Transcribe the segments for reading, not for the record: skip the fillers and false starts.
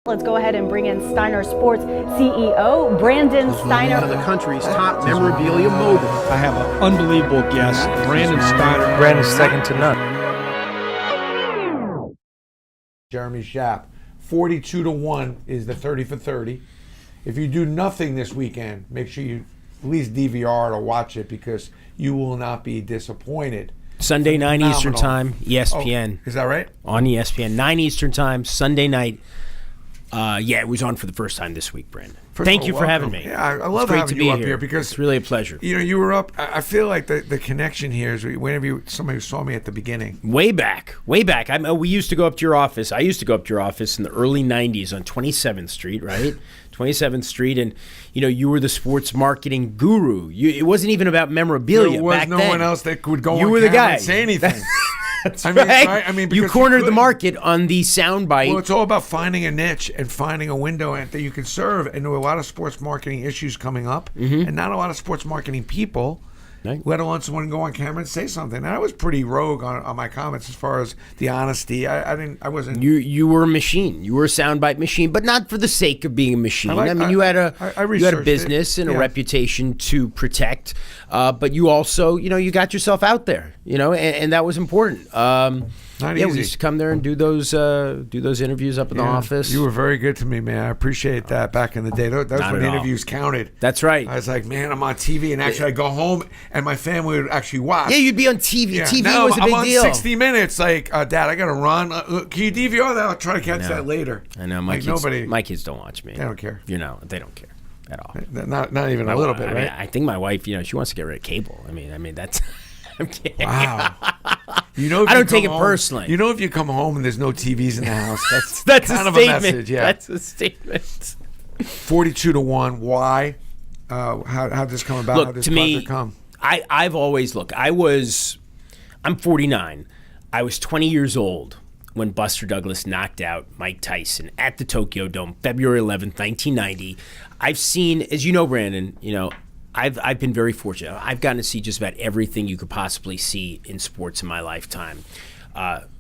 Let's go ahead and bring in Steiner Sports CEO, Brandon Steiner. One of the country's top memorabilia mogul. I have an unbelievable guest, Brandon Steiner. Brandon's second to none. Jeremy Schaap, 42-1 is the 30 for 30. If you do nothing this weekend, make sure you at least DVR to watch it because you will not be disappointed. Sunday, 9 Eastern time, ESPN. Oh, is that right? On ESPN, 9 Eastern time, Sunday night. Yeah, it was on for the first time this week, Brandon. Thank you for having me. Yeah, I love having you up here because it's really a pleasure. You know, you were up. I feel like the connection here is whenever somebody saw me at the beginning. Way back. We used to go up to your office. I used to go up to your office in the early 90s on 27th Street, right? 27th Street, and you were the sports marketing guru. It wasn't even about memorabilia. There was back no then. one else that could go you on were the camera guy. And say anything. That's right. I mean, you cornered the market on the soundbite. Well, it's all about finding a niche and finding a window that you can serve. And there were a lot of sports marketing issues coming up, and not a lot of sports marketing people. Right. Let alone someone go on camera and say something. And I was pretty rogue on my comments as far as the honesty. I wasn't. You were a machine. You were a soundbite machine, but not for the sake of being a machine. You had a business and a reputation to protect, but you also, you got yourself out there, and that was important. Not easy. We used to come there and do those interviews up in the office. You were very good to me, man. I appreciate that back in the day. That was when interviews counted. That's right. I was like, man, I'm on TV, and actually I'd go home and my family would actually watch. Yeah, you'd be on TV. Yeah. TV now was a big deal. I'm on 60 Minutes. Like, Dad, I got to run. Can you DVR that? I'll try to catch that later. I know. My kids don't watch me. They don't care. They don't care at all. Not even a little bit, right? I think my wife, she wants to get rid of cable. I mean, that's... I'm kidding. Wow. I don't take it home, personally. If you come home and there's no TVs in the house, that's kind a of statement. A message. Yeah. That's a statement. 42-1. Why? How'd this come about? Look, How'd this to me, come? I'm 49. I was 20 years old when Buster Douglas knocked out Mike Tyson at the Tokyo Dome, February 11th, 1990. I've seen, as you know, Brandon, I've been very fortunate. I've gotten to see just about everything you could possibly see in sports in my lifetime.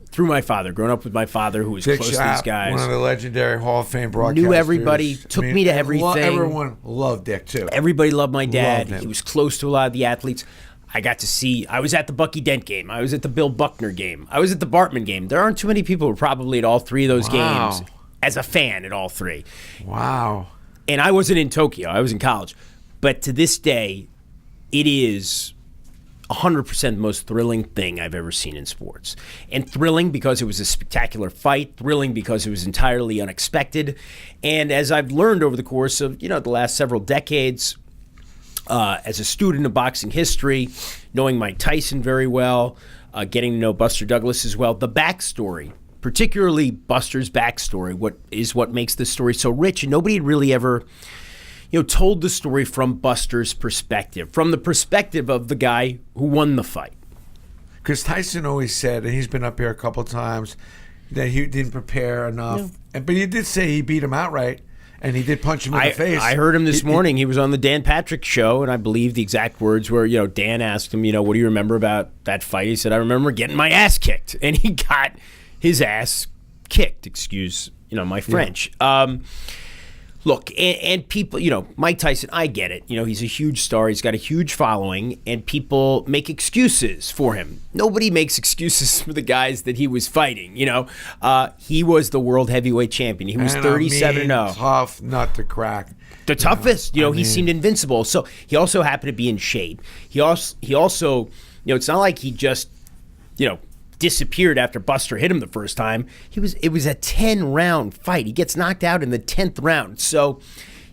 Through my father, growing up with my father, who was Dick close Schaap, to these guys. One of the legendary Hall of Fame broadcasters. Knew everybody, took me to everything. Everyone loved Dick, too. Everybody loved my dad. Loved him. He was close to a lot of the athletes. I was at the Bucky Dent game. I was at the Bill Buckner game. I was at the Bartman game. There aren't too many people who are probably at all three of those games as a fan at all three. Wow. And I wasn't in Tokyo. I was in college. But to this day, it is 100% the most thrilling thing I've ever seen in sports. And thrilling because it was a spectacular fight, thrilling because it was entirely unexpected. And as I've learned over the course of, the last several decades, as a student of boxing history, knowing Mike Tyson very well, getting to know Buster Douglas as well, the backstory, particularly Buster's backstory, what makes this story so rich. And nobody had really ever told the story from Buster's perspective, from the perspective of the guy who won the fight. Because Tyson always said, and he's been up here a couple times, that he didn't prepare enough. Yeah. But he did say he beat him outright, and he did punch him in the face. I heard him this morning. He was on the Dan Patrick show, and I believe the exact words were, Dan asked him, what do you remember about that fight? He said, I remember getting my ass kicked. And he got his ass kicked, excuse my French. Yeah. Look, and people, Mike Tyson, I get it. He's a huge star. He's got a huge following, and people make excuses for him. Nobody makes excuses for the guys that he was fighting. He was the world heavyweight champion. He was 37-0. Tough nut to crack. The toughest. He seemed invincible. So he also happened to be in shape. He also, it's not like he just, disappeared after Buster hit him the first time. It was a 10-round fight. He gets knocked out in the 10th round. So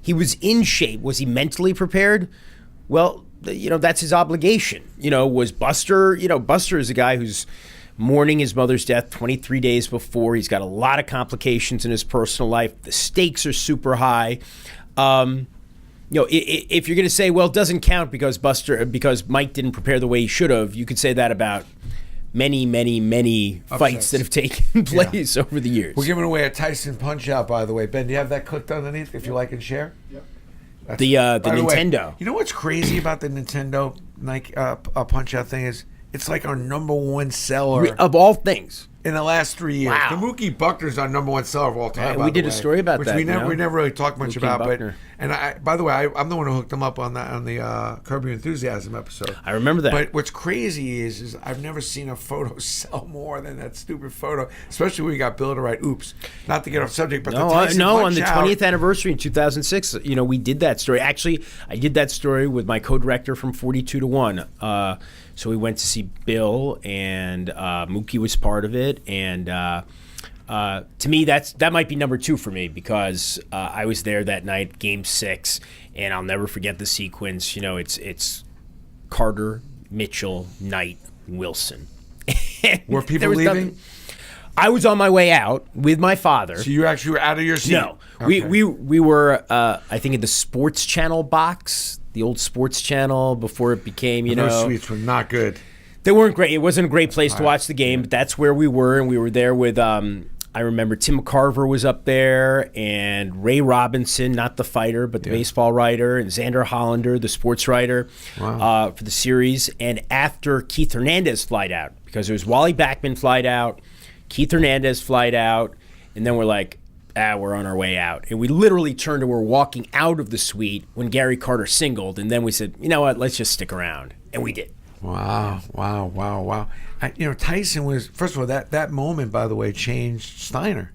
he was in shape. Was he mentally prepared? Well, that's his obligation. Was Buster, Buster is a guy who's mourning his mother's death 23 days before. He's got a lot of complications in his personal life. The stakes are super high. If you're going to say, well, it doesn't count because Mike didn't prepare the way he should have, you could say that about many fights that have taken place over the years. We're giving away a Tyson Punch-Out, by the way. Ben, do you have that clicked underneath if you like and share? Yep. The Nintendo. Way, you know what's crazy about the Nintendo Nike Punch-Out thing is it's like our number one seller. Of all things. in the last 3 years. Wow. The Mookie Buckner's our number one seller of all time. Yeah, we did a story about which that, we you never know? we never really talked much Mookie about. Buckner. But by the way, I'm the one who hooked them up on the Curb Your Enthusiasm episode. I remember that. But what's crazy is I've never seen a photo sell more than that stupid photo, especially when you got Bill to write. Oops, not to get off subject, but the Tyson on the punch-out- 20th anniversary in 2006, we did that story. Actually, I did that story with my co-director from 42 to 1. So we went to see Bill, and Mookie was part of it, and to me, that might be number 2 for me, because I was there that night, Game 6, and I'll never forget the sequence. It's Carter, Mitchell, Knight, Wilson. Were people leaving? I was on my way out with my father. So you actually were out of your seat? No, Okay. we were I think in the Sports Channel box, the old Sports Channel before it became Those suites were not good. They weren't great. It wasn't a great place to watch the game, but that's where we were, and we were there with I remember Tim McCarver was up there, and Ray Robinson, not the fighter, but the baseball writer, and Xander Hollander, the sports writer for the series. And after Keith Hernandez flight out, because there was Wally Backman flight out, Keith Hernandez flight out, and then we're like, we're on our way out. And we literally turned and we're walking out of the suite when Gary Carter singled, and then we said, you know what, let's just stick around. And we did. Wow. Tyson was, first of all, that moment, by the way, changed Steiner,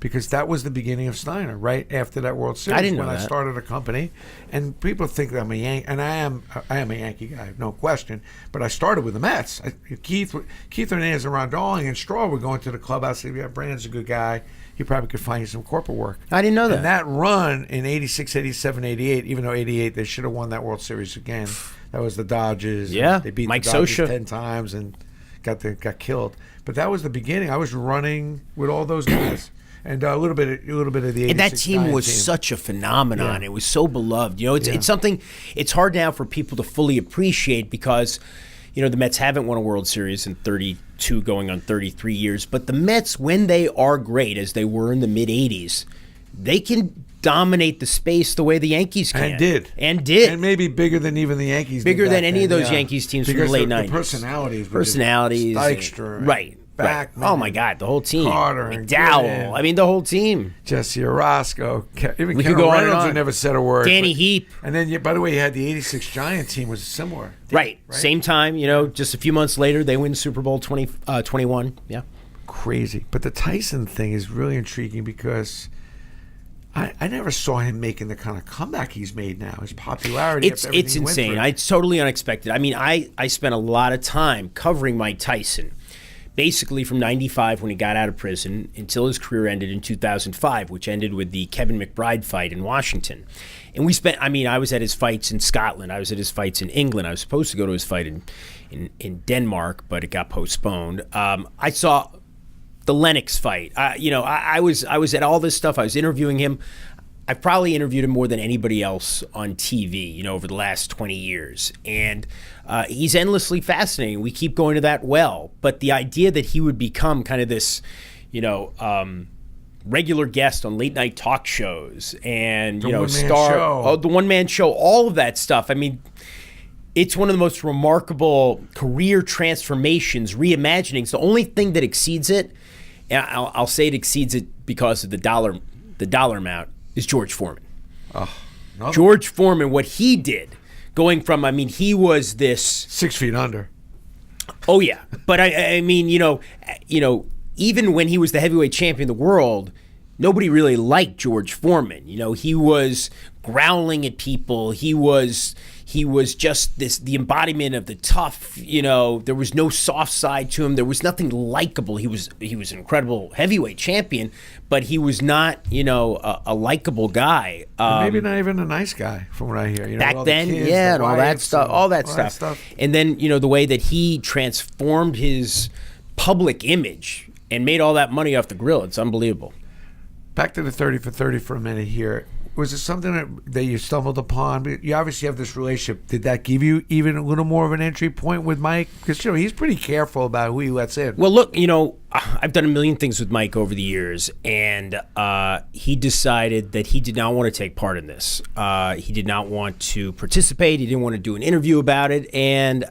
because that was the beginning of Steiner, right after that World Series. I didn't know when that. I started a company, and people think that I'm a Yankee, and I am a Yankee guy, no question, but I started with the Mets. Keith Hernandez and Ron Darling and Straw were going to the clubhouse. Said, yeah, Brandon's a good guy. He probably could find you some corporate work. I didn't know that. And that run in 86, 87, 88, even though 88, they should have won that World Series again. That was the Dodgers. Yeah, They beat Mike the Dodgers Scioscia 10 times and got killed. But that was the beginning. I was running with all those guys. And a little bit of the 86 And that team Giants was team. such a phenomenon. Yeah. It was so beloved. It's something, it's hard now for people to fully appreciate, because the Mets haven't won a World Series in 32 going on 33 years. But the Mets, when they are great, as they were in the mid-'80s, they can dominate the space the way the Yankees can. And did. And maybe bigger than even the Yankees Bigger did than back any then, of those yeah. Yankees teams Because from the late the 90s. Personalities. and- Dykstra. Right. Backman. Oh, my God, the whole team. Carter and McDowell. Graham. I mean, the whole team. Jesse Orozco. Even We could Kendall go on and Reynolds, on. who never said a word. Danny Heap. And then, by the way, you had the 86 Giant team was similar. Right. Same time, just a few months later, they win Super Bowl 21. Yeah. Crazy. But the Tyson thing is really intriguing, because I never saw him making the kind of comeback he's made now. His popularity. It's after everything he went insane. through. It's totally unexpected. I mean, I spent a lot of time covering Mike Tyson, basically from 95 when he got out of prison until his career ended in 2005, which ended with the Kevin McBride fight in Washington. And I was at his fights in Scotland. I was at his fights in England. I was supposed to go to his fight in Denmark, but it got postponed. I saw the Lennox fight. I was at all this stuff. I was interviewing him. I've probably interviewed him more than anybody else on TV, over the last 20 years. And he's endlessly fascinating. We keep going to that well. But the idea that he would become kind of this, regular guest on late night talk shows and, one-man star, show. the one-man show, all of that stuff. I mean, it's one of the most remarkable career transformations, reimaginings. The only thing that exceeds it, and I'll say it exceeds it because of the dollar amount, is George Foreman. George Foreman, what he did, going from, he was this 6 feet under. Oh yeah, but I mean, even when he was the heavyweight champion of the world, nobody really liked George Foreman. He was growling at people. He was just the embodiment of the tough. There was no soft side to him. There was nothing likable. He was an incredible heavyweight champion, but he was not a likable guy. Maybe not even a nice guy, from what I hear. Back all then, the kids, yeah, the and all that wives, stuff, all that stuff. And then the way that he transformed his public image and made all that money off the grill, it's unbelievable. Back to the 30 for 30 for a minute here. Was it something that you stumbled upon? You obviously have this relationship. Did that give you even a little more of an entry point with Mike? Because he's pretty careful about who he lets in. Well, look, I've done a million things with Mike over the years, and he decided that he did not want to take part in this. He did not want to participate. He didn't want to do an interview about it. And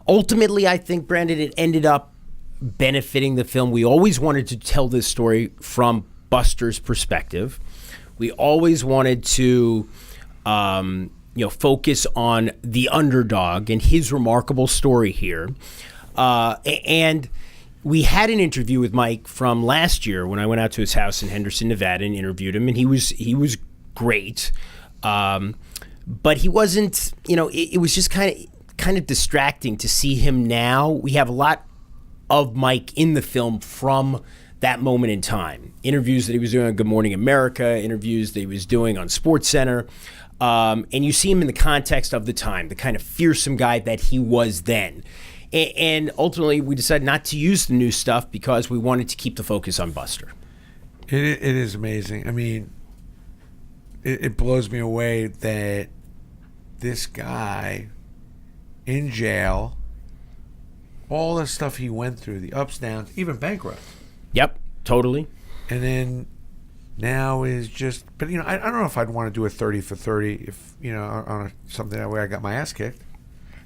ultimately, I think, Brandon, it ended up benefiting the film. We always wanted to tell this story from Buster's perspective. We always wanted to, focus on the underdog and his remarkable story here. And we had an interview with Mike from last year when I went out to his house in Henderson, Nevada, and interviewed him, and he was great. But he wasn't, it was just kind of distracting to see him now. We have a lot of Mike in the film from that moment in time. Interviews that he was doing on Good Morning America, interviews that he was doing on SportsCenter. And you see him in the context of the time, the kind of fearsome guy that he was then. And ultimately, we decided not to use the new stuff because we wanted to keep the focus on Buster. It is amazing. I mean, it blows me away that this guy in jail, all the stuff he went through, the ups, downs, even bankrupt. Yep, totally. And then now is just, but I don't know if I'd want to do a 30 for 30 if, on something that way I got my ass kicked.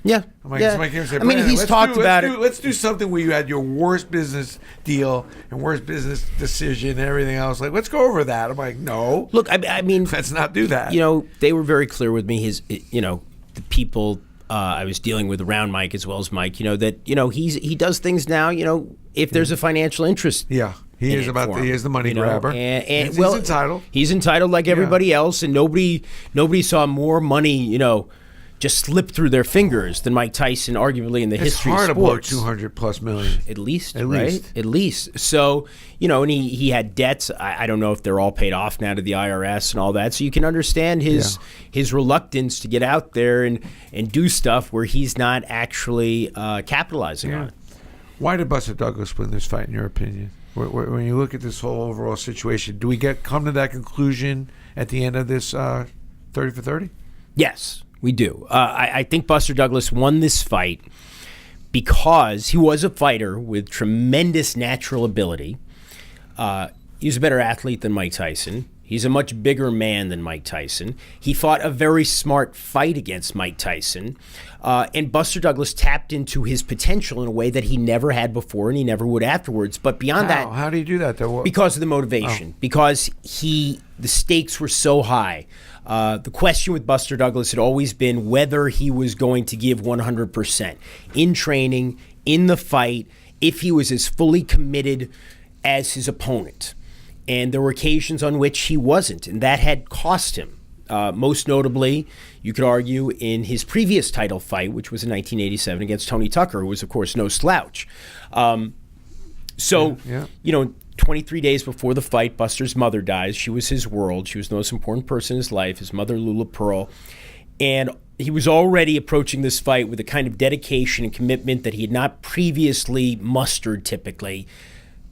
Yeah. He's talked about it. Let's do something where you had your worst business deal and worst business decision and everything else. Like, let's go over that. I'm like, no. Look, I mean, let's not do that. They were very clear with me. The people I was dealing with around Mike as well as Mike, that he does things now. If there's a financial interest. Yeah. He is the money grabber. And he's entitled. He's entitled like everybody else, and nobody saw more money, just slip through their fingers than Mike Tyson, arguably in the history of sports. It's hard to blow $200+ million. At least. So, and he had debts. I don't know if they're all paid off now to the IRS and all that. So you can understand his reluctance to get out there and do stuff where he's not actually capitalizing on it. Why did Buster Douglas win this fight, in your opinion? When you look at this whole overall situation, do we come to that conclusion at the end of this 30 for 30? Yes, we do. I think Buster Douglas won this fight because he was a fighter with tremendous natural ability. He was a better athlete than Mike Tyson. He's a much bigger man than Mike Tyson. He fought a very smart fight against Mike Tyson. And Buster Douglas tapped into his potential in a way that he never had before and he never would afterwards. But beyond that... How do you do that, though? Because of the motivation. Because the stakes were so high. The question with Buster Douglas had always been whether he was going to give 100% in training, in the fight, if he was as fully committed as his opponent. And there were occasions on which he wasn't, and that had cost him. Most notably, you could argue, in his previous title fight, which was in 1987 against Tony Tucker, who was, of course, no slouch. 23 days before the fight, Buster's mother dies. She was his world. She was the most important person in his life, his mother, Lula Pearl. And he was already approaching this fight with a kind of dedication and commitment that he had not previously mustered typically.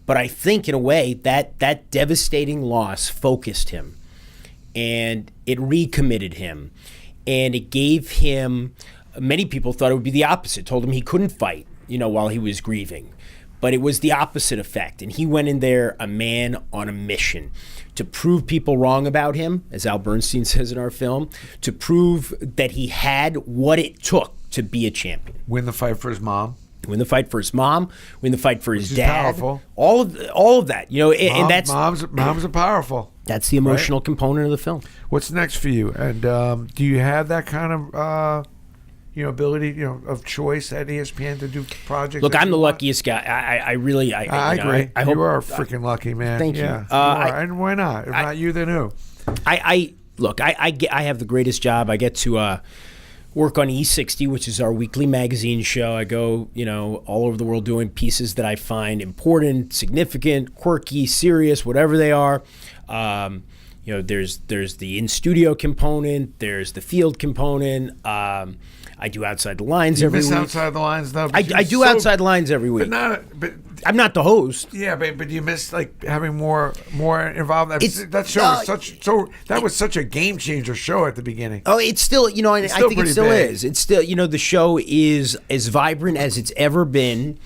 But I think, in a way, that devastating loss focused him, and it recommitted him, and it gave him. Many people thought it would be the opposite. Told him he couldn't fight, while he was grieving, but it was the opposite effect. And he went in there a man on a mission to prove people wrong about him, as Al Bernstein says in our film, to prove that he had what it took to be a champion. Win the fight for his mom. Win the fight for his mom, win the fight for his dad. Powerful. All of that, and that's moms are powerful. That's the emotional component of the film. What's next for you? And do you have that kind of ability, of choice at ESPN to do projects? Look, I'm the luckiest guy. I really agree. I hope you are freaking lucky, man. Thank you. And why not? If not you, then who? I have the greatest job. I get to work on E60, which is our weekly magazine show. I go, all over the world doing pieces that I find important, significant, quirky, serious, whatever they are. There's the in-studio component. There's the field component. I do Outside the Lines every week. Outside the Lines, though. I do Outside the Lines every week. But I'm not the host. Yeah, but you miss having more involved. That show that was such a game changer show at the beginning. Oh, it's still I think it still is. It's still the show is as vibrant as it's ever been.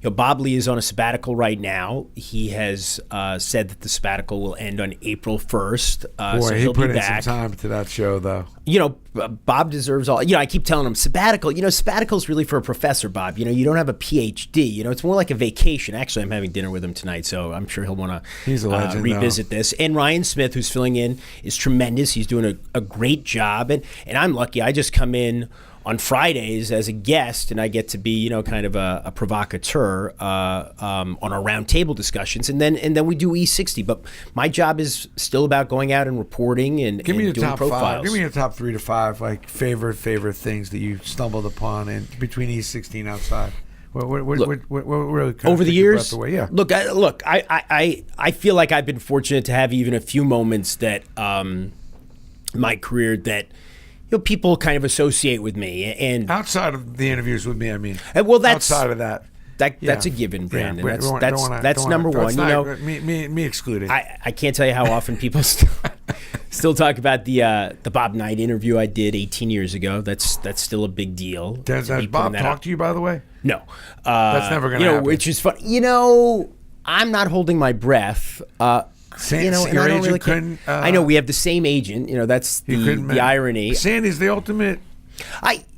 Bob Lee is on a sabbatical right now. He has said that the sabbatical will end on April 1st. So he he'll put be in back. some time to that show, though. Bob deserves all. I keep telling him sabbatical. Sabbatical's really for a professor, Bob. You don't have a PhD. It's more like a vacation. Actually, I'm having dinner with him tonight, so I'm sure he'll want to revisit this. And Ryan Smith, who's filling in, is tremendous. He's doing a great job, and I'm lucky. I just come in on Fridays as a guest, and I get to be, kind of a provocateur on our roundtable discussions, and then we do E60. But my job is still about going out and reporting and Give me the doing top profiles. 5. Give me your top 3 to 5, like favorite things that you stumbled upon in between E60 and outside. What really kind over of the took your years? breath away? Yeah. Look. I feel like I've been fortunate to have even a few moments that my career that people kind of associate with me, and outside of the interviews with me, I mean. Well, that's outside of that. That's a given, Brandon. Yeah, that's number one. Me excluded. I can't tell you how often people still talk about the Bob Knight interview I did 18 years ago. That's still a big deal. Does Bob talk to you, by the way? No. That's never going to happen. Which is fun. I'm not holding my breath. And I don't really care. I know we have the same agent. That's the irony. Sandy's the ultimate.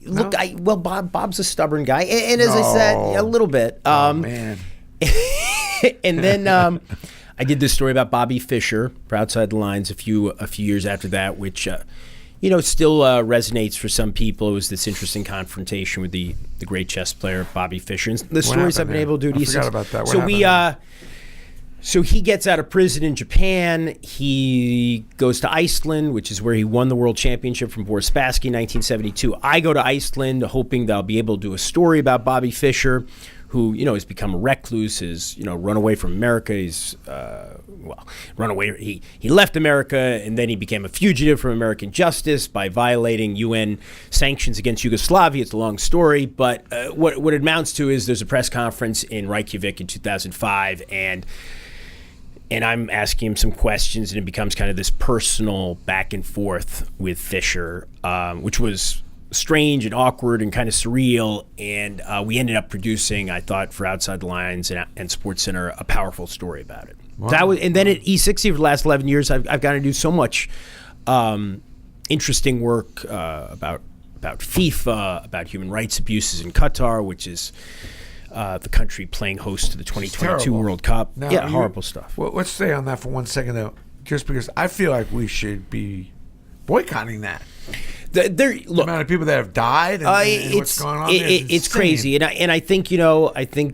Bob's a stubborn guy, and as I said, a little bit. Man. And then I did this story about Bobby Fischer for Outside the Lines a few years after that, which still resonates for some people. It was this interesting confrontation with the great chess player Bobby Fischer. And the stories I've been able to do. I forgot about that. So he gets out of prison in Japan. He goes to Iceland, which is where he won the world championship from Boris Spassky in 1972. I go to Iceland hoping that I'll be able to do a story about Bobby Fischer, who, has become a recluse, has, run away from America. He's, run away. He left America, and then he became a fugitive from American justice by violating UN sanctions against Yugoslavia. It's a long story, but what it amounts to is there's a press conference in Reykjavik in 2005, and I'm asking him some questions, and it becomes kind of this personal back and forth with Fischer, which was strange and awkward and kind of surreal. And we ended up producing, I thought, for Outside the Lines and SportsCenter, a powerful story about it. Wow. And then at E60 for the last 11 years, I've gotten to do so much interesting work about FIFA, about human rights abuses in Qatar, which is the country playing host to the 2022 World Cup. Now, horrible stuff. Well, let's stay on that for 1 second, though, just because I feel like we should be boycotting that. The amount of people that have died and what's going on it's crazy. And I think,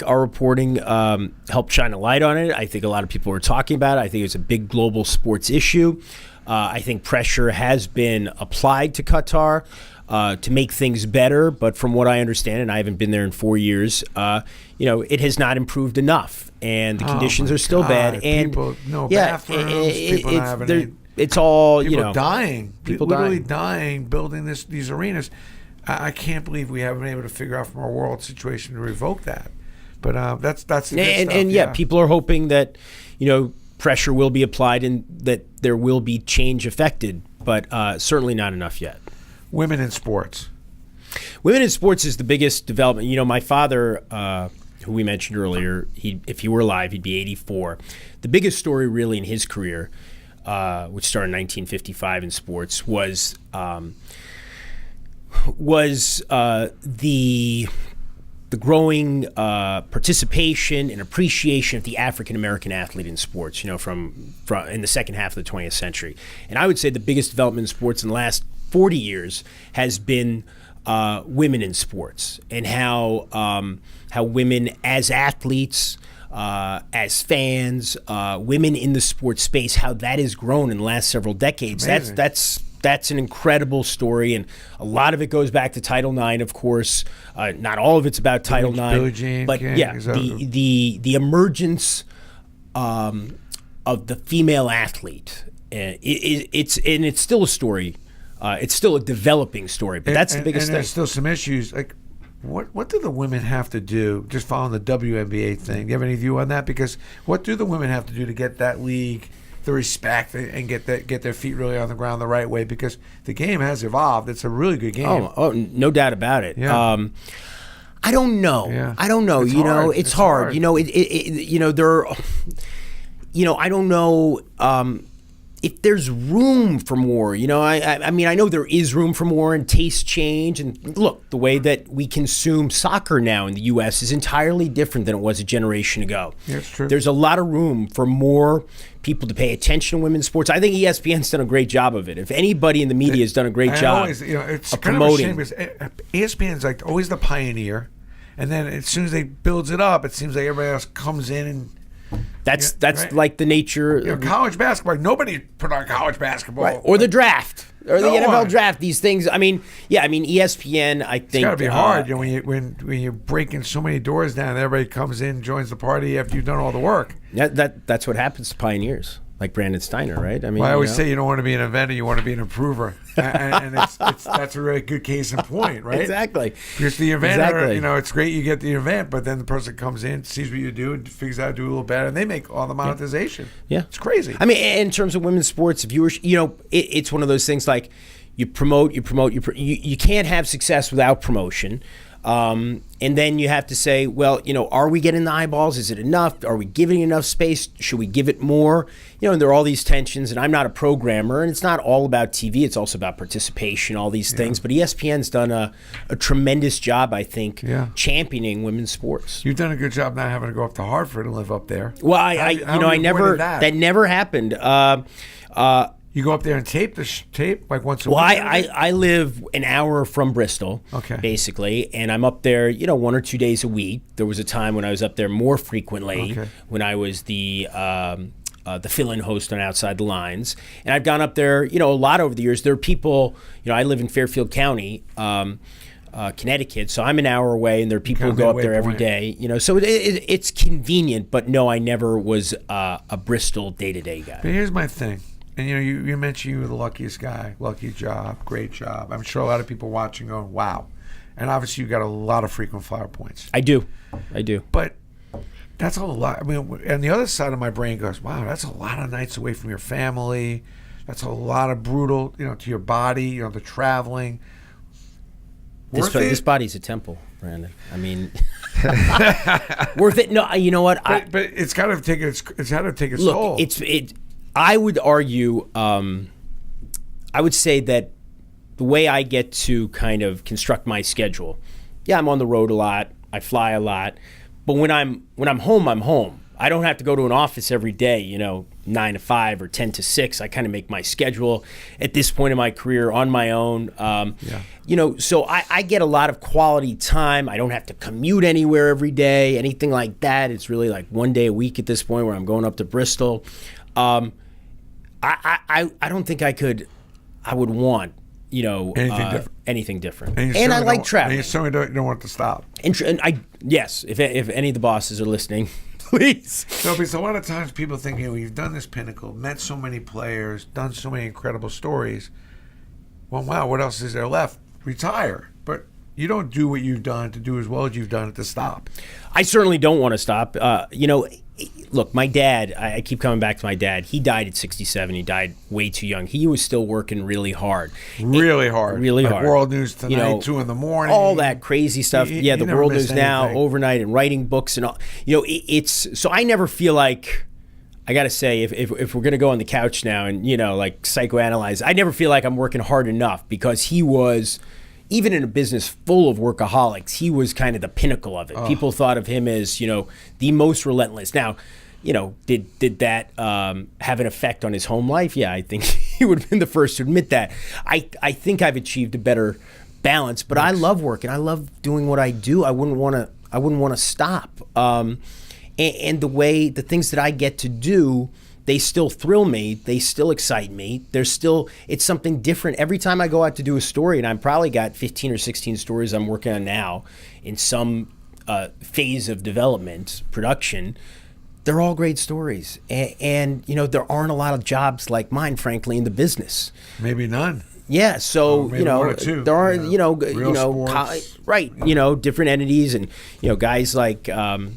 our reporting helped shine a light on it. I think a lot of people were talking about it. I think it's a big global sports issue. I think pressure has been applied to Qatar to make things better, but from what I understand, and I haven't been there in 4 years, it has not improved enough, and the conditions are still bad. And bathrooms, people not having it's all people dying, people literally dying building these arenas. I can't believe we haven't been able to figure out from our world situation to revoke that. But that's the good stuff, people are hoping that pressure will be applied and that there will be change affected, but certainly not enough yet. Women in sports. Women in sports is the biggest development. My father, who we mentioned earlier, if he were alive, he'd be 84. The biggest story really in his career, which started in 1955 in sports, was the growing participation and appreciation of the African American athlete in sports. From in the second half of the 20th century, and I would say the biggest development in sports in the last 40 years has been women in sports, and how women as athletes, as fans, women in the sports space, how that has grown in the last several decades. Amazing. That's an incredible story, and a lot of it goes back to Title IX, of course. Not all of it's about Title IX, but the emergence of the female athlete. It's still a story. It's still a developing story, but that's the biggest thing. There's still some issues. Like, what do the women have to do? Just following the WNBA thing. Do you have any view on that? Because what do the women have to do to get that league the respect and get their feet really on the ground the right way? Because the game has evolved. It's a really good game. Oh, no doubt about it. Yeah. I don't know. Yeah. I don't know. It's you know, hard. it's It's hard. hard. You know, there are, I don't know if there's room for more. You know, I mean, I know there is room for more, and tastes change. And look, the way that we consume soccer now in the U.S. is entirely different than it was a generation ago. Yeah, it's true. There's a lot of room for more people to pay attention to women's sports. I think ESPN's done a great job of it. If anybody in the media has done a great job always, it's of kind promoting. of a shame because ESPN's like always the pioneer, and then as soon as they builds it up, it seems like everybody else comes in and. That's right. like the nature. College basketball. Nobody put on college basketball. Right. Or the draft, or the No NFL one. draft. These things. I mean, ESPN. I think It's got to be hard, when you're breaking so many doors down. Everybody comes in, joins the party after you've done all the work. That's what happens to pioneers like Brandon Steiner, right? I mean, Well, I always say you don't want to be an inventor, you want to be an improver, and that's a really good case in point, right? Exactly. Because the inventor, Exactly. it's great you get the event, but then the person comes in, sees what you do, and figures out how to do a little better, and they make all the monetization. Yeah, it's crazy. I mean, in terms of women's sports, if you were, it's one of those things like you promote, you can't have success without promotion. And then you have to say, well, are we getting the eyeballs? Is it enough? Are we giving enough space? Should we give it more? And there are all these tensions, and I'm not a programmer, and it's not all about TV. It's also about participation, all these things. But ESPN's done a tremendous job, I think, championing women's sports. You've done a good job not having to go up to Hartford and live up there. Well, I never, that never happened. You go up there and tape tape like once a well, week? I live an hour from Bristol, basically, and I'm up there, 1 or 2 days a week. There was a time when I was up there more frequently when I was the fill-in host on Outside the Lines, and I've gone up there, a lot over the years. There are people, I live in Fairfield County, Connecticut, so I'm an hour away, and there are people who go up there every day. So it's convenient, but no, I never was a Bristol day-to-day guy. But here's my thing. And you mentioned you were the luckiest guy, lucky job, great job. I'm sure a lot of people watching going, wow. And obviously you got a lot of frequent flyer points. I do. But that's a lot. I mean, and the other side of my brain goes, wow, that's a lot of nights away from your family. That's a lot of brutal, to your body, the traveling. This body's a temple, Brandon. I mean, worth it? No, you know what? But it's got to take its toll. Look, I would argue, I would say that the way I get to kind of construct my schedule, I'm on the road a lot, I fly a lot, but when I'm home, I'm home. I don't have to go to an office every day, 9 to 5 or 10 to 6. I kind of make my schedule at this point in my career on my own. So I get a lot of quality time. I don't have to commute anywhere every day, anything like that. It's really like 1 day a week at this point where I'm going up to Bristol. I don't think I would want, anything different. And I like traveling. And you certainly don't want to stop. Yes, if any of the bosses are listening, please. No, because a lot of times people think, you've done this pinnacle, met so many players, done so many incredible stories. Well, wow, what else is there left? Retire. But you don't do what you've done to do as well as you've done to stop. I certainly don't want to stop. Look, my dad, I keep coming back to my dad. He died at 67. He died way too young. He was still working really hard. Really hard. Hard. World News Tonight, 2 in the morning. All that crazy stuff. He the never World missed News Now, anything. overnight, and writing books and all. So I never feel like, I got to say, if we're going to go on the couch now and, like psychoanalyze, I never feel like I'm working hard enough, because he was, even in a business full of workaholics, he was kind of the pinnacle of it. People thought of him as, the most relentless. Now, did that have an effect on his home life? Yeah, I think he would have been the first to admit that. I think I've achieved a better balance, but I love working. I love doing what I do. I wouldn't want to stop. And the things that I get to do, they still thrill me. They still excite me. It's something different every time I go out to do a story, and I've probably got 15 or 16 stories I'm working on now in some phase of development, production. They're all great stories. And there aren't a lot of jobs like mine, frankly, in the business. Maybe none. Yeah, so maybe one or two, there are real sports. right, different entities, and guys like my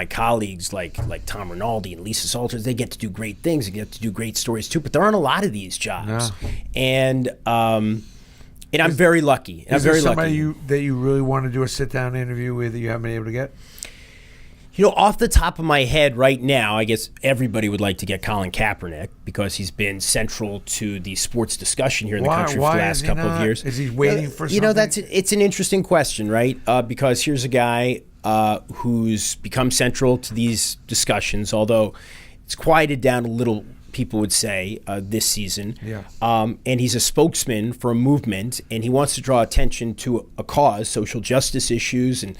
colleagues like Tom Rinaldi and Lisa Salters, they get to do great things. They get to do great stories too. But there aren't a lot of these jobs, and And I'm very lucky. Is there somebody that you really want to do a sit-down interview with that you haven't been able to get? Off the top of my head right now, I guess everybody would like to get Colin Kaepernick because he's been central to the sports discussion here in the country for the last couple of years. Is he waiting for something? It's an interesting question, right? Because here's a guy who's become central to these discussions, although it's quieted down a little, people would say, this season. Yeah. And he's a spokesman for a movement, and he wants to draw attention to a cause, social justice issues, and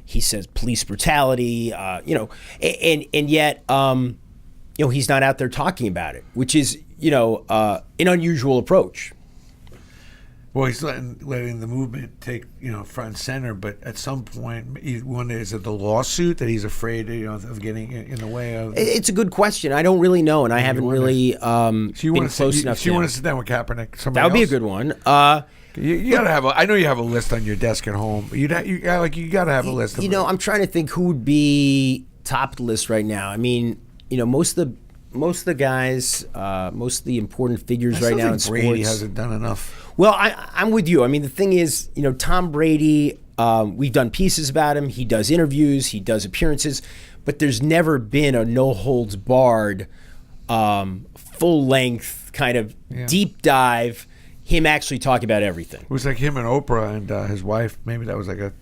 he says police brutality, and yet, he's not out there talking about it, which is, an unusual approach. Well, he's letting the movement take, front and center. But at some point, is it the lawsuit that he's afraid, of getting in the way of? It's a good question. I don't really know, and I haven't really been close enough. So you want to sit down with Kaepernick? That would be a good one. You gotta have. I know you have a list on your desk at home. You gotta have a list. I'm trying to think who would be top of the list right now. I mean, most of the guys, most of the important figures right now in sports. Brady hasn't done enough. Well, I'm with you. I mean, the thing is, Tom Brady. We've done pieces about him. He does interviews. He does appearances, but there's never been a no holds barred, full length kind of deep dive. Him actually talking about everything. It was like him and Oprah and his wife. Maybe that was like a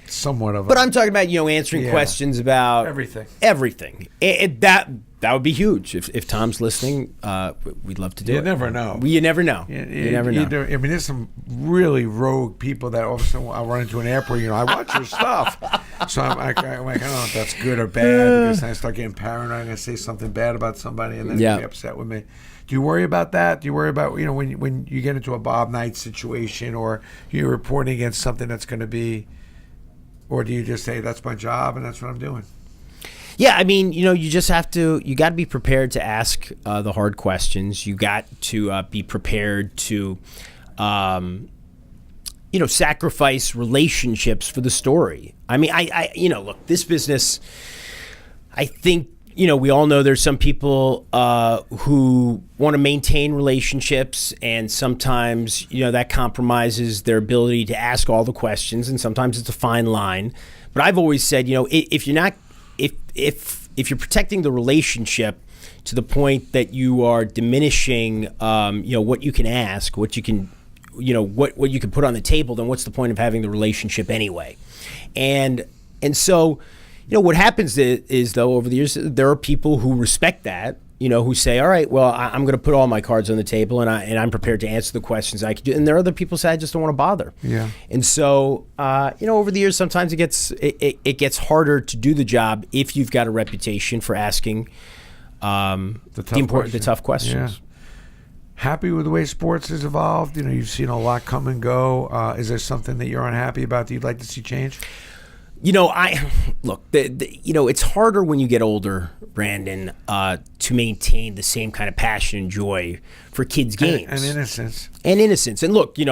somewhat of. But I'm talking about answering questions about everything. And that would be huge if Tom's listening. We'd love to do it. You never know. You never know. You never know. I mean, there's some really rogue people that all of a sudden I'll run into an airport. I watch your stuff, so I'm like, I don't know if that's good or bad because I start getting paranoid. I'm gonna say something bad about somebody and then they'll be upset with me. Do you worry about that? Do you worry about when you get into a Bob Knight situation or you're reporting against something that's going to be, or do you just say that's my job and that's what I'm doing? Yeah, I mean, you just have to. You got to be prepared to ask the hard questions. You got to be prepared to, sacrifice relationships for the story. I mean, I look, this business. I think. We all know there's some people who want to maintain relationships, and sometimes, that compromises their ability to ask all the questions, and sometimes it's a fine line. But I've always said, if you're not, if you're protecting the relationship to the point that you are diminishing, what you can ask, what you can, what you can put on the table, then what's the point of having the relationship anyway? And so. What happens is, though, over the years, there are people who respect that, who say, all right, well, I'm going to put all my cards on the table and I'm prepared to answer the questions I can do. And there are other people who say, I just don't want to bother. Yeah. And so, over the years, sometimes it gets harder to do the job if you've got a reputation for asking the tough questions. Yeah. Happy with the way sports has evolved? You've seen a lot come and go. Is there something that you're unhappy about that you'd like to see change? It's harder when you get older, Brandon, to maintain the same kind of passion and joy for kids' games. And innocence. And look, or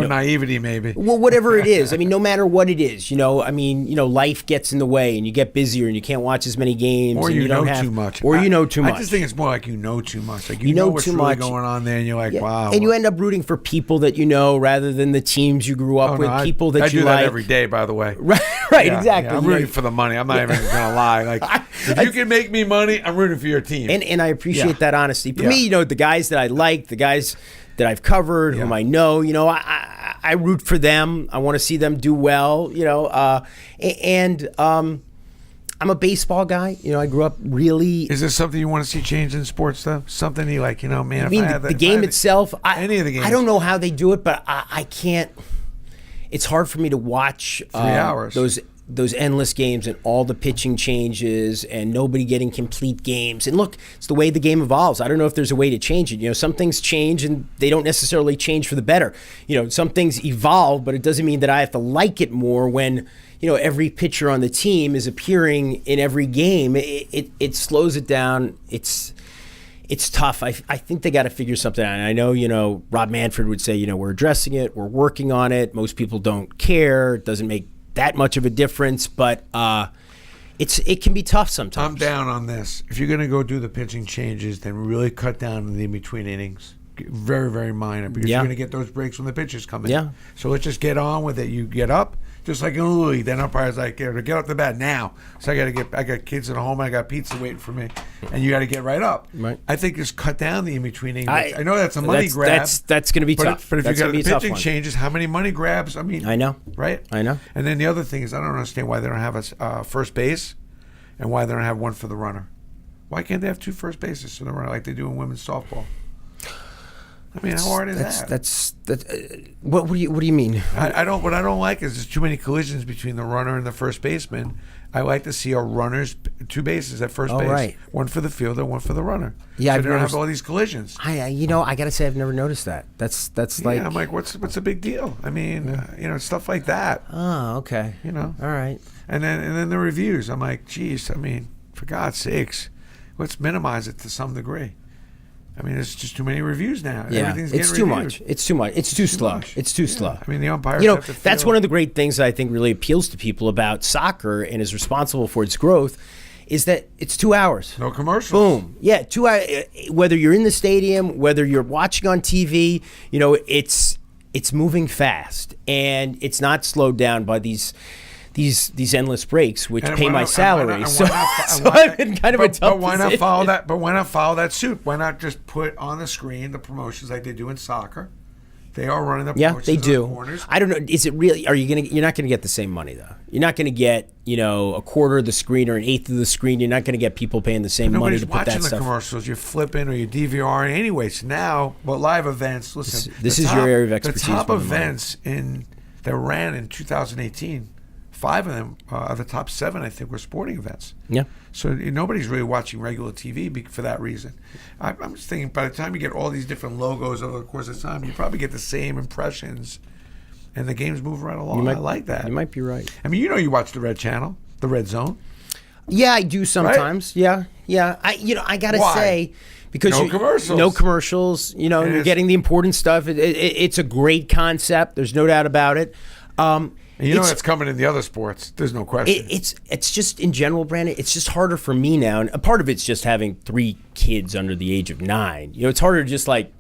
naivety maybe. Well, whatever it is. I mean, no matter what it is, life gets in the way and you get busier and you can't watch as many games. Or and you know too much. Or you know too much. I just think it's more like you know too much. Like you know what's really going on there and you're like, wow. And you end up rooting for people that you know rather than the teams you grew up with, people that you like. I do that every day, by the way. Right, exactly. Yeah, I'm rooting for the money. I'm not even going to lie. Like, if you can make me money, I'm rooting for your team. And I appreciate that honesty. For me, the guys that I like, the guys that I've covered, whom I know, I root for them. I want to see them do well, and I'm a baseball guy. I grew up really. Is there something you want to see change in sports, though? Something you like, man? I mean, the game itself, any of the games. I don't know how they do it, but I can't. It's hard for me to watch 3 hours. Those endless games and all the pitching changes and nobody getting complete games. And look, it's the way the game evolves. I don't know if there's a way to change it. Some things change and they don't necessarily change for the better. Some things evolve, but it doesn't mean that I have to like it more when, every pitcher on the team is appearing in every game. It slows it down. It's tough. I think they got to figure something out. And I know, Rob Manfred would say, we're addressing it. We're working on it. Most people don't care. It doesn't make that much of a difference, but it can be tough sometimes. I'm down on this. If you're going to go do the pitching changes, then really cut down on the in-between innings. very, very minor because Yeah. you're going to get those breaks when the pitchers come in. Yeah. So let's just get on with it. You get up, just like in Louis. Then umpire's like, get up the bat now. So I got kids at home. I got pizza waiting for me, and you got to get right up. Right. I think just cut down the in between. I know that's a money grab. That's going to be tough. But if that's you got gonna be the a tough pitching one. changes, how many money grabs? I mean, I know. right? I know. And then the other thing is, I don't understand why they don't have a first base, and why they don't have one for the runner. Why can't they have two first bases for the runner like they do in women's softball? I mean, how hard is that? What do you mean? What I don't like is there's too many collisions between the runner and the first baseman. I like to see our runners two bases at first base, right. One for the fielder, one for the runner. Yeah, so I've they don't never have all these collisions. I gotta say I've never noticed that. That's like. Yeah, I'm like, what's the big deal? I mean, stuff like that. Oh, okay. All right. And then the reviews. I'm like, geez, I mean, for God's sakes, let's minimize it to some degree. I mean, it's just too many reviews now. Yeah, Everything's it's getting too reviewed. much. It's too much. It's too slow. much. It's too slow. I mean, the umpires have to that's feel- one of the great things that I think really appeals to people about soccer and is responsible for its growth is that it's 2 hours. No commercials. Boom. Yeah, 2 hours. Whether you're in the stadium, whether you're watching on TV, it's moving fast and it's not slowed down by these endless breaks, which And pay why my not- salary. and So why- I'm in kind of a tough But why not position. follow that? But why not follow that suit? Why not just put on the screen the promotions like they do in soccer? They are running the Yeah, promotions they in the do. corners. I don't know. Is it really? You're not gonna get the same money though. You're not gonna get a quarter of the screen or an eighth of the screen. You're not gonna get people paying the same money Nobody's to put watching that the stuff. commercials. You're flipping or you're DVRing. Anyways, now, live events. Listen, This the is your area of expertise, The top Brother Mike. events that ran in 2018, 5 of them, of the top 7, I think, were sporting events. Yeah. So nobody's really watching regular TV for that reason. I'm just thinking by the time you get all these different logos over the course of time, you probably get the same impressions, and the games move right along. I like that. You might be right. I mean, you watch the Red Channel, the Red Zone. Yeah, I do sometimes. Right? Yeah. I gotta Why? say, because No commercials. No commercials. You're getting the important stuff. It's a great concept. There's no doubt about it. And it's coming in the other sports. There's no question. It's just in general, Brandon. It's just harder for me now, and a part of it's just having 3 kids under the age of 9. It's harder to just like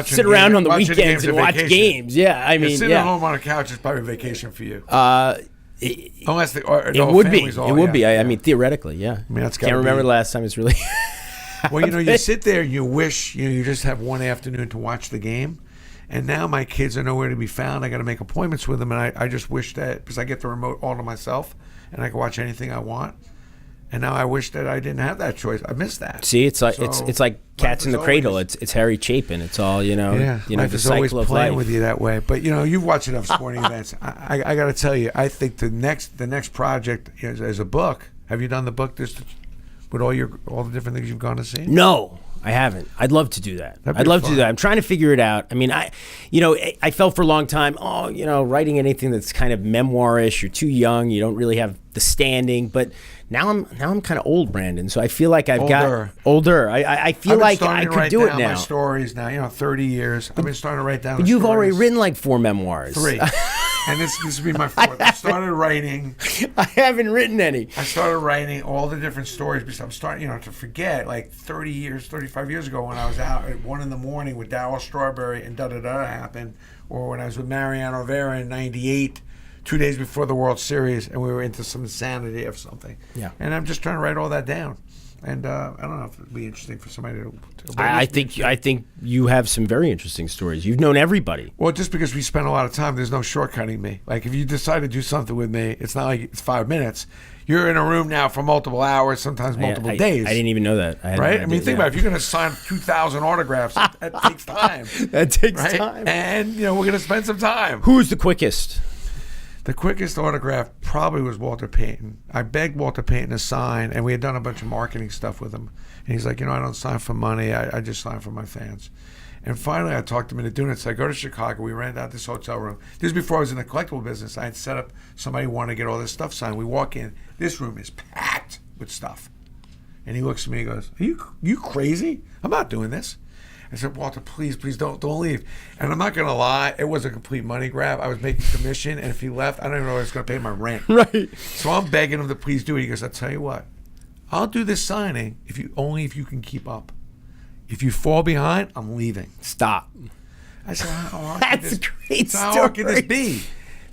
sit around on the weekends and watch games. Yeah, I mean, sitting at home on a couch is probably a vacation for you. Unless the whole it would be. family's all- It would be. yeah. I mean, theoretically, yeah. I mean, that's gotta Can't remember be- the last time it's really. Well, you sit there and you wish you just have one afternoon to watch the game. And now my kids are nowhere to be found. I got to make appointments with them, and I just wish that because I get the remote all to myself, and I can watch anything I want. And now I wish that I didn't have that choice. I miss that. See, it's like So, it's like Cats in the life is Cradle. always- It's Harry Chapin. It's all Yeah, life the is always cycle of playing life. with you that way. But you've watched enough sporting events. I got to tell you, I think the next project is a book. Have you done the book with all the different things you've gone to see? No, I haven't. I'd love to do that. That'd be I'd love to fun. do that. I'm trying to figure it out. I mean, I felt for a long time, writing anything that's kind of memoirish, you're too young, you don't really have the standing. But now I'm kind of old, Brandon. So I feel like I've got older. I feel like I could do it My now. stories now, 30 years. I've been starting to write down. But you've already written like 4 memoirs. 3. And this will be my 4th. I started writing. I haven't written any. I started writing all the different stories because I'm starting, to forget like 35 years ago when I was out at 1 a.m. with Darryl Strawberry and da-da-da happened, or when I was with Mariano Rivera in 98, 2 days before the World Series, and we were into some insanity of something. Yeah. And I'm just trying to write all that down. And I don't know if it'd be interesting for somebody to I think you have some very interesting stories. You've known everybody. Well, just because we spend a lot of time, there's no shortcutting me. Like, if you decide to do something with me, it's not like it's 5 minutes. You're in a room now for multiple hours, sometimes multiple days. I didn't even know that. Right? I mean, think about it. If you're going to sign 2,000 autographs, that takes time. That takes right? time. And, we're going to spend some time. Who's the quickest? The quickest autograph probably was Walter Payton. I begged Walter Payton to sign, and we had done a bunch of marketing stuff with him. And he's like, I don't sign for money. I just sign for my fans. And finally, I talked him into doing it. So I go to Chicago. We rented out this hotel room. This is before I was in the collectible business. I had set up somebody who wanted to get all this stuff signed. We walk in. This room is packed with stuff. And he looks at me and goes, are you crazy? I'm not doing this. I said, Walter, please don't leave. And I'm not going to lie, it was a complete money grab. I was making commission, and if he left, I don't even know if I was going to pay my rent. Right. So I'm begging him to please do it. He goes, I'll tell you what, I'll do this signing if you can keep up. If you fall behind, I'm leaving. Stop. I said, how hard That's could a great how hard story. can this be?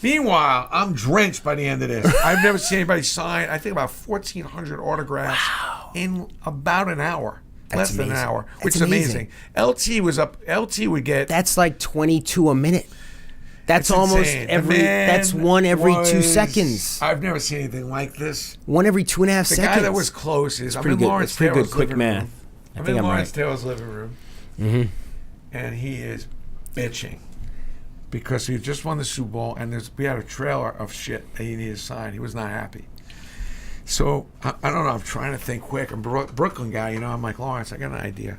Meanwhile, I'm drenched by the end of this. I've never seen anybody sign, I think, about 1,400 autographs in about an hour. That's Less than an amazing. hour, That's which is amazing. LT was up. LT would get. That's like 22 a minute. That's almost insane. The every. man That's one every 2 was- seconds. I've never seen anything like this. One every 2.5 The seconds. guy that was closest. I'm pretty in good. Lawrence That's pretty Taylor's good quick living math. room. I I'm think in I'm Lawrence right. Taylor's living room, and he is bitching because he just won the Super Bowl, and we had a trailer of shit that he needed to sign. He was not happy. So I don't know. I'm trying to think quick. I'm a Brooklyn guy, you know. I'm like, Lawrence, I got an idea.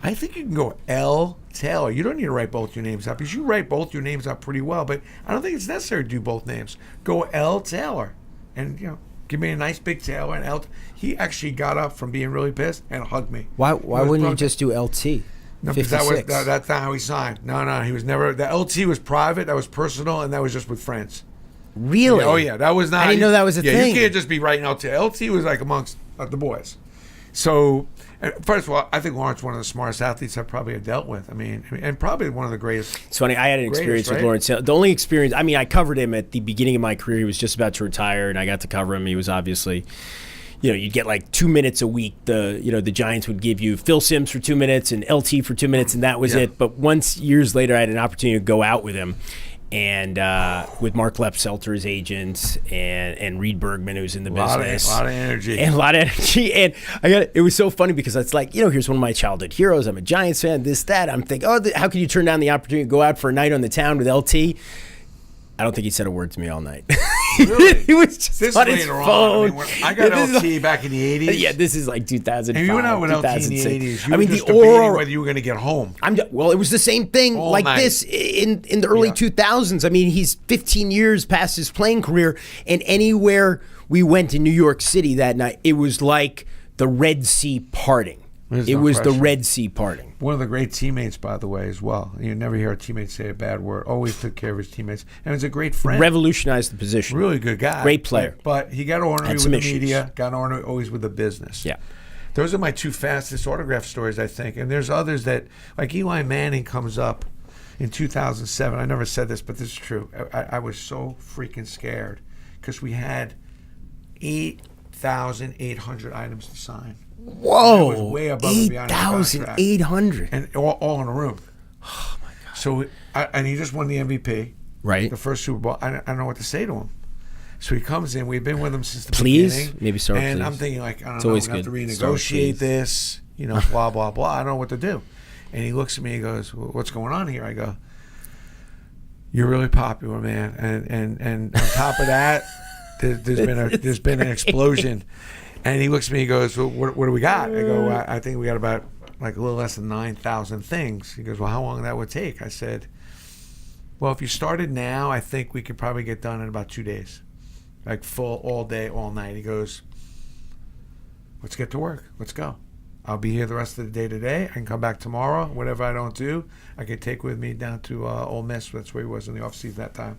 I think you can go L. Taylor. You don't need to write both your names up because you write both your names up pretty well, but I don't think it's necessary to do both names. Go L. Taylor, and give me a nice big Taylor and L. He actually got up from being really pissed and hugged me. Why He was wouldn't you drunk. just do LT? No, because 56. that's not how he signed. No, he was never. The LT was private. That was personal, and that was just with friends. Really? Oh yeah, that was not. I didn't know that was a thing. You can't just be writing LT. LT was like amongst the boys. So, first of all, I think Lawrence one of the smartest athletes I've probably dealt with. I mean, and probably one of the greatest. It's funny. I had an experience with right? Lawrence. The only experience, I mean, I covered him at the beginning of my career. He was just about to retire, and I got to cover him. He was obviously, you'd get like 2 minutes a week. The Giants would give you Phil Simms for 2 minutes and LT for 2 minutes, and that was it. But once years later, I had an opportunity to go out with him. And with Mark Lepselter, his agent, and Reed Bergman, who's in the business. A lot of energy. And a lot of energy. And it was so funny because it's like, here's one of my childhood heroes. I'm a Giants fan, this, that. I'm thinking, how can you turn down the opportunity to go out for a night on the town with LT? I don't think he said a word to me all night. Really? He was just This on is his later on. phone. I mean, when I got Yeah, this is LT back in the 80s. Yeah, this is like 2005, And you went out with LT in the 2006. 80s. You were just the debating aura. whether you were going to get home. Well, it was the same thing All like night. this in the early 2000s. I mean, he's 15 years past his playing career, and anywhere we went in New York City that night, it was like the Red Sea parting. There's It no was the question. Red Sea parting. One of the great teammates, by the way, as well. You never hear a teammate say a bad word. Always took care of his teammates. And was a great friend. Revolutionized the position. Really good guy. Great player. But he got ornery Had with some the issues. media, got ornery always with the business. Yeah. Those are my two fastest autograph stories, I think. And there's others that, like Eli Manning comes up in 2007. I never said this, but this is true. I was so freaking scared because we had 8,800 items to sign. Whoa. That was way above and beyond his contract. 8,800. And all in a room. Oh, my God. So, and he just won the MVP. Right. The first Super Bowl. I don't know what to say to him. So he comes in. We've been with him since the Please? beginning. Maybe start with And I'm please. thinking, like, I don't It's know. always We're going to good. have to Start with renegotiate please. this. Blah, blah, blah. I don't know what to do. And he looks at me and goes, well, what's going on here? I go, you're really popular, man. And on top of that, there's been an explosion. And he looks at me and goes, well, what do we got? I go, I think we got about like a little less than 9,000 things. He goes, well, how long that would take? I said, well, if you started now, I think we could probably get done in about 2 days. Like full all day, all night. He goes, let's get to work. Let's go. I'll be here the rest of the day today. I can come back tomorrow. Whatever I don't do, I can take with me down to Ole Miss. That's where he was in the offseason that time.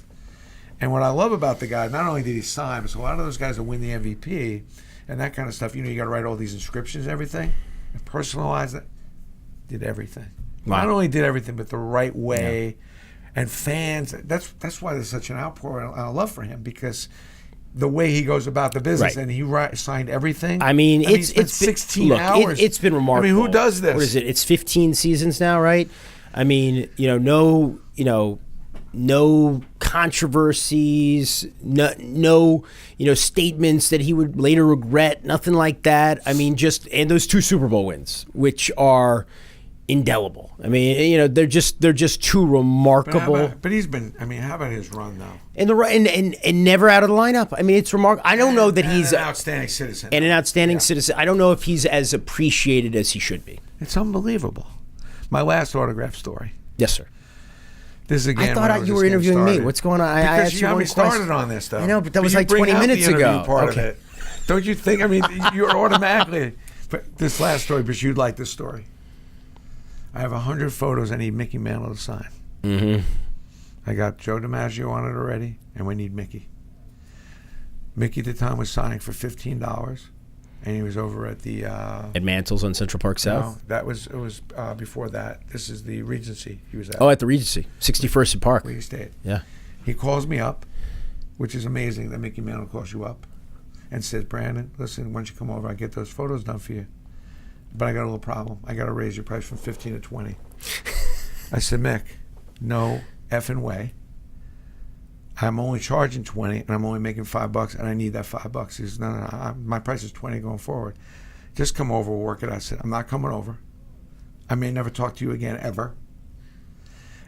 And what I love about the guy, not only did he sign, but a lot of those guys that win the MVP and that kind of stuff, you got to write all these inscriptions and everything and personalize it. Did everything. Wow. Not only did everything, but the right way. Yeah. And fans, that's why there's such an outpour and a love for him, because the way he goes about the business, Right. and he signed everything. I mean, he it's spent been 16 look, hours. It's been remarkable. I mean, who does this? What is it? It's 15 seasons now, right? I mean, no controversies, no statements that he would later regret, nothing like that. I mean, and those 2 Super Bowl wins, which are indelible. I mean, they're just too remarkable. But he's been. I mean, how about his run though? And never out of the lineup. I mean, it's remarkable. I don't know that he's an outstanding citizen. And an outstanding citizen. I don't know if he's as appreciated as he should be. It's unbelievable. My last autograph story. Yes, sir. This is again. I thought you were interviewing me. What's going on? I Because asked you you got one me started question. on this stuff. I know, but that was you like bring 20 out the minutes interview ago. Part Okay. of it. Don't you think? I mean, you're automatically. But this last story, because you'd like this story. I have 100 photos I need Mickey Mantle to sign. Mm-hmm. I got Joe DiMaggio on it already, and we need Mickey. Mickey at the time was signing for $15. and he was over at the At Mantle's on Central Park South? No, it was before that. This is the Regency he was at. Oh, at the Regency, 61st and Park. Where he stayed. Yeah. He calls me up, which is amazing that Mickey Mantle calls you up, and says, Brandon, listen, why don't you come over? I'll get those photos done for you. But I got a little problem. I got to raise your price from 15 to 20. I said, Mick, no effing way. I'm only charging 20, and I'm only making $5, and I need that $5. He says, no, my price is 20 going forward. Just come over, we'll work it out. I said, I'm not coming over. I may never talk to you again, ever.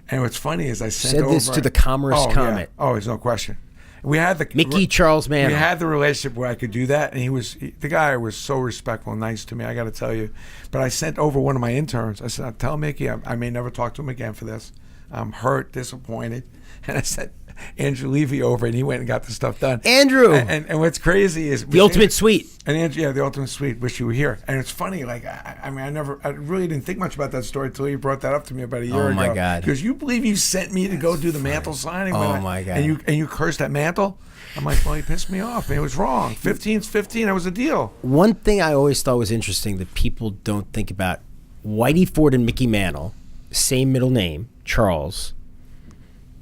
And what's funny is I sent over... Said this to the Commerce Comet. Yeah. Oh, there's no question. We had the... Mickey Charles Manning. We had the relationship where I could do that, and the guy was so respectful and nice to me, I got to tell you. But I sent over one of my interns. I said, tell Mickey I may never talk to him again for this. I'm hurt, disappointed. And I sent Andrew Levy over, and he went and got the stuff done. Andrew! And what's crazy is... The Ultimate Suite. And Andrew, yeah, the Ultimate Suite. Wish you were here. And it's funny, like, I really didn't think much about that story until you brought that up to me about a year ago. Oh, my God. Because you believe you sent me to go do the Mantle signing? Oh, my God. And you cursed at Mantle? I'm like, well, he pissed me off. It was wrong. 15's 15. That was a deal. One thing I always thought was interesting that people don't think about, Whitey Ford and Mickey Mantle, same middle name, Charles.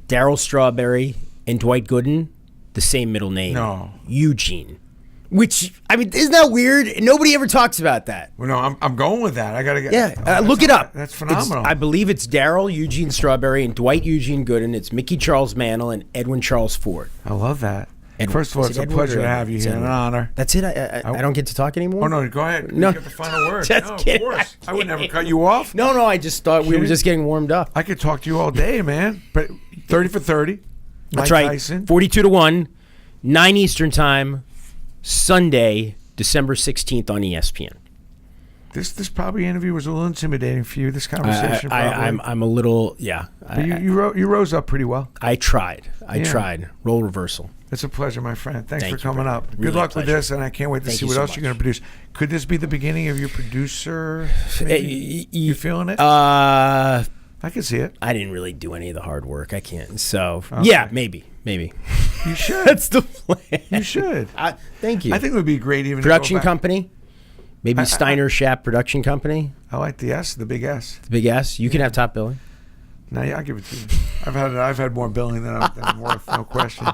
Darryl Strawberry and Dwight Gooden, the same middle name. No. Eugene. Which, I mean, isn't that weird? Nobody ever talks about that. Well, no, I'm going with that. I got to get... Yeah, look it up. That's phenomenal. I believe it's Darryl Eugene Strawberry and Dwight Eugene Gooden. It's Mickey Charles Mantle and Edwin Charles Ford. I love that. Edwin. First of all, Is it's it a Edwin pleasure or to have you it's here. An Edwin? honor. That's it? I don't get to talk anymore? Oh, no, go ahead. No. You get the final word. Just No, kidding. of course. I would never cut you off. No, I just thought we were just getting warmed up. I could talk to you all day, man. But 30 for 30. That's Mike right. Tyson. 42-1, 9 Eastern Time, Sunday, December 16th on ESPN. This probably interview was a little intimidating for you. This conversation. I'm a little, yeah. But you rose up pretty well. I tried. I Yeah. tried. Role reversal. It's a pleasure, my friend. Thanks Thank for you, coming Brandon. up. Really Good luck a with pleasure. this, and I can't wait to Thank see you what so else much. you're going to produce. Could this be the beginning of your producer? You feeling it? I can see it. I didn't really do any of the hard work. I can't. So, Okay. yeah, maybe. You should. That's the plan. You should. Thank you. I think it would be great even to Production go back. company. Maybe Steiner Schaap Production Company. I like the S, the big S. The big S. You can have top billing. No, yeah, I'll give it to you. I've had more billing than I'm worth, no question.